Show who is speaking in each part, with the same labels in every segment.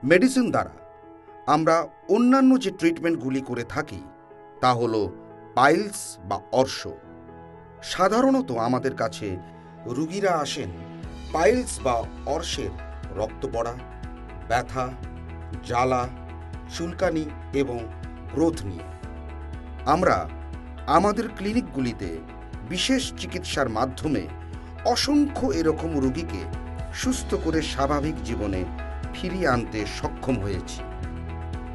Speaker 1: Medicine দ্বারা আমরা অন্যান্য যে ট্রিটমেন্টগুলি করে থাকি তা হল পাইলস বা অর্শ। সাধারণত আমাদের কাছে রুগীরা আসেন পাইলস বা অর্শের রক্ত পড়া, ব্যথা, জ্বালা, চুলকানি এবং গ্রোথ নিয়ে। আমরা আমাদের ক্লিনিকগুলিতে বিশেষ চিকিৎসার মাধ্যমে অসংখ্য এরকম রোগীকে সুস্থ করে স্বাভাবিক জীবনে ফিরিয়ে আনতে সক্ষম হয়েছি।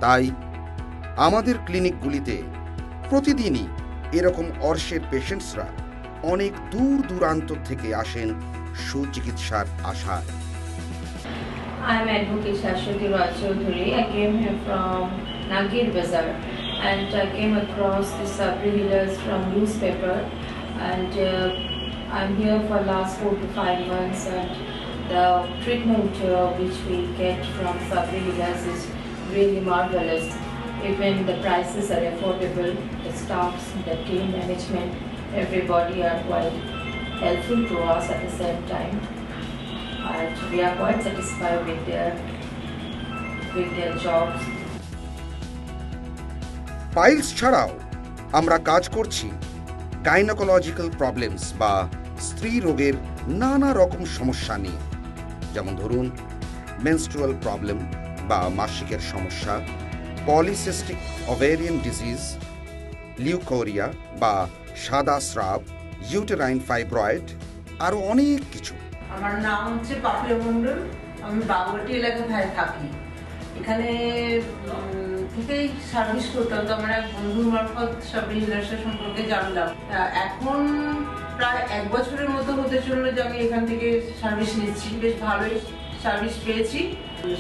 Speaker 1: তাই আমাদের ক্লিনিকগুলিতে প্রতিদিনই এরকম অর্শের পেশেন্টসরা অনেক দূর দূরান্ত থেকে আসেন সুচিকিৎসার আশায়।
Speaker 2: I'm Advocate Shashwati Raj Chaudhary. I came here from Nagir Bazaar and I came across the Sabri healers from newspaper, and I'm here for last 4 to 5 months, and the treatment which we get from Sabri healers is really marvelous. Even the prices are affordable, the staffs, the team management, everybody are quite helpful to us at the same time. And we are quite satisfied with their jobs.
Speaker 1: Piles ছাড়াও আমরা কাজ করছি gynaecological problems বা স্ত্রী রোগের নানা রকম সমস্যা নিয়ে, যেমন ধরুন মেনস্ট্রুয়াল প্রবলেম বা মাসিকের সমস্যা, পলিসিস্টিক ওভেরিয়ান ডিজিজ, লিউকোরিয়া বা সাদা স্রাব, ইউটেরাইন ফাইব্রয়েড, আরও অনেক কিছু।
Speaker 3: আমার নাম হচ্ছে পাপিয়া মণ্ডল। আমি বাগুয়াটি এলাকায় থাকি। এখানে থেকেই সার্ভিস করতাম, তো আমার এক বন্ধুর মারফত সাবরি হিলার্সের সম্পর্কে জানলাম। এখন প্রায় 1 বছরের মতো হতে চললো যে আমি এখান থেকে সার্ভিস নিচ্ছি। বেশ ভালোই সার্ভিস পেয়েছি।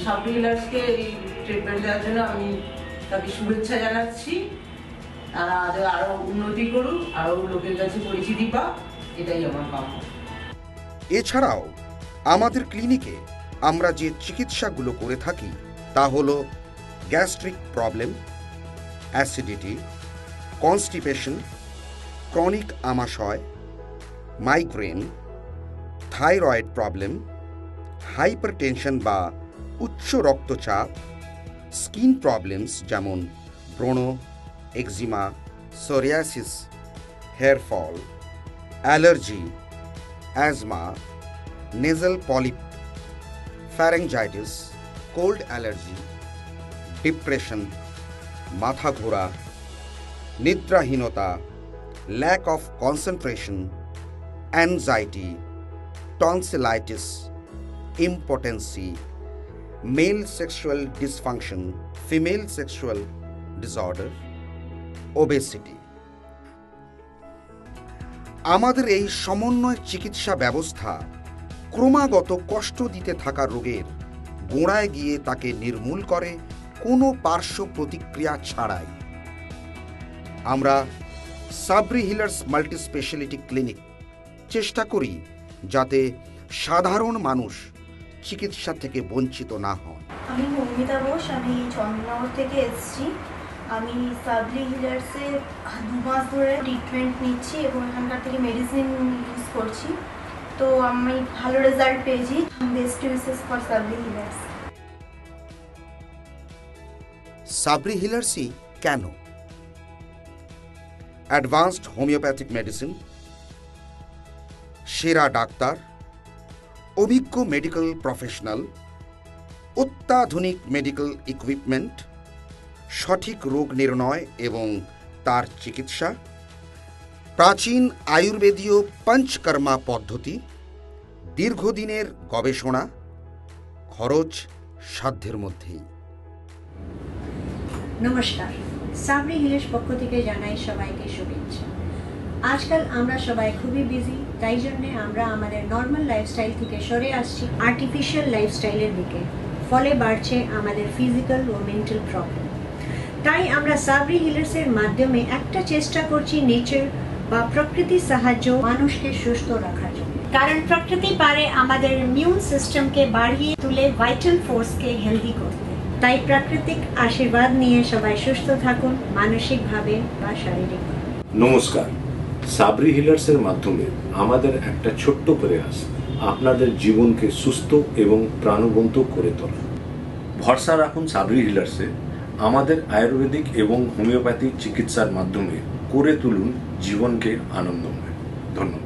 Speaker 3: সাবরি হিলার্সকে এই ট্রিটমেন্ট দেওয়ার জন্য আমি তাকে শুভেচ্ছা জানাচ্ছি। আরও উন্নতি করুক, আরও লোকের কাছে পরিচিতি পাক, এটাই আমার কামনা।
Speaker 1: এছাড়াও আমাদের ক্লিনিকে আমরা যে চিকিৎসাগুলো করে থাকি তা হলো gastric problem, acidity, constipation, chronic আমাশয়, মাইগ্রেন, থাইরয়েড প্রবলেম, হাইপারটেনশন বা উচ্চ রক্তচাপ, স্কিন প্রবলেমস যেমন ব্রণ, eczema, psoriasis, hair fall, allergy, asthma, nasal polyp, pharyngitis, cold allergy, depression, মাথা ঘোরা, নিদ্রাহীনতা, lack of concentration, anxiety, tonsillitis, impotency, male sexual dysfunction, female sexual disorder, obesity. আমাদের এই সমন্বয় চিকিৎসা ব্যবস্থা ক্রমাগত কষ্ট দিতে থাকা রোগের গোড়ায় গিয়ে তাকে নির্মূল করে কোনো পার্শ্ব প্রতিক্রিয়া ছাড়াই। আমরা Sabri healers multi speciality clinic চেষ্টা করি যাতে সাধারণ মানুষ চিকিৎসা থেকে বঞ্চিত না হন।
Speaker 4: আমি মৌমিতা বোস, আমি চন্দননগর থেকে এসেছি। আমি সাবরি হিলার্সে 2 মাস ধরে ট্রিটমেন্ট নিচ্ছি এবং এখানকার থেকে মেডিসিন ইউজ করছি। তো আমি ভালো রেজাল্ট পেয়েছি। Best wishes for Sabri Healers.
Speaker 1: Sabri হিলার্সই কেন? অ্যাডভান্সড হোমিওপ্যাথিক মেডিসিন, সেরা ডাক্তার, অভিজ্ঞ মেডিকেল প্রফেশনাল, অত্যাধুনিক মেডিকেল ইকুইপমেন্ট, সঠিক রোগ নির্ণয় এবং তার চিকিৎসা, প্রাচীন আয়ুর্বেদীয় পঞ্চকর্মা পদ্ধতি, দীর্ঘদিনের গবেষণা, খরচ সাধ্যের মধ্যেই।
Speaker 5: নমস্কার, সাবরি হিলার্স পক্ষ থেকে জানাই সবাইকে শুভেচ্ছা। আজকাল আমরা সবাই খুবই বিজি, তাই জন্যে আমরা আমাদের নর্মাল লাইফস্টাইল থেকে সরে আসছি আর্টিফিশিয়াল লাইফস্টাইলের দিকে। ফলে বাড়ছে আমাদের ফিজিক্যাল ও মেন্টাল প্রবলেম। তাই আমরা সাবরি হিলার্সের মাধ্যমে একটা চেষ্টা করছি নেচার বা প্রকৃতির সাহায্য মানুষকে সুস্থ রাখার জন্য। কারণ প্রকৃতি পারে আমাদের ইমিউন সিস্টেমকে বাড়িয়ে তুলে ভাইটাল ফোর্সকে হেলদি করতে। তাই প্রাকৃতিক আশীর্বাদ নিয়ে সবাই সুস্থ থাকুন, মানসিকভাবে বা শারীরিকভাবে।
Speaker 6: নমস্কার, সাবরি হিলার্সের মাধ্যমে আমাদের একটা ছোট্ট প্রয়াস আপনাদের জীবনকে সুস্থ এবং প্রাণবন্ত করে তোলা। ভরসা রাখুন সাবরি হিলার্সে। আমাদের আয়ুর্বেদিক এবং হোমিওপ্যাথি চিকিৎসার মাধ্যমে করে তুলুন জীবনকে আনন্দময়। ধন্যবাদ।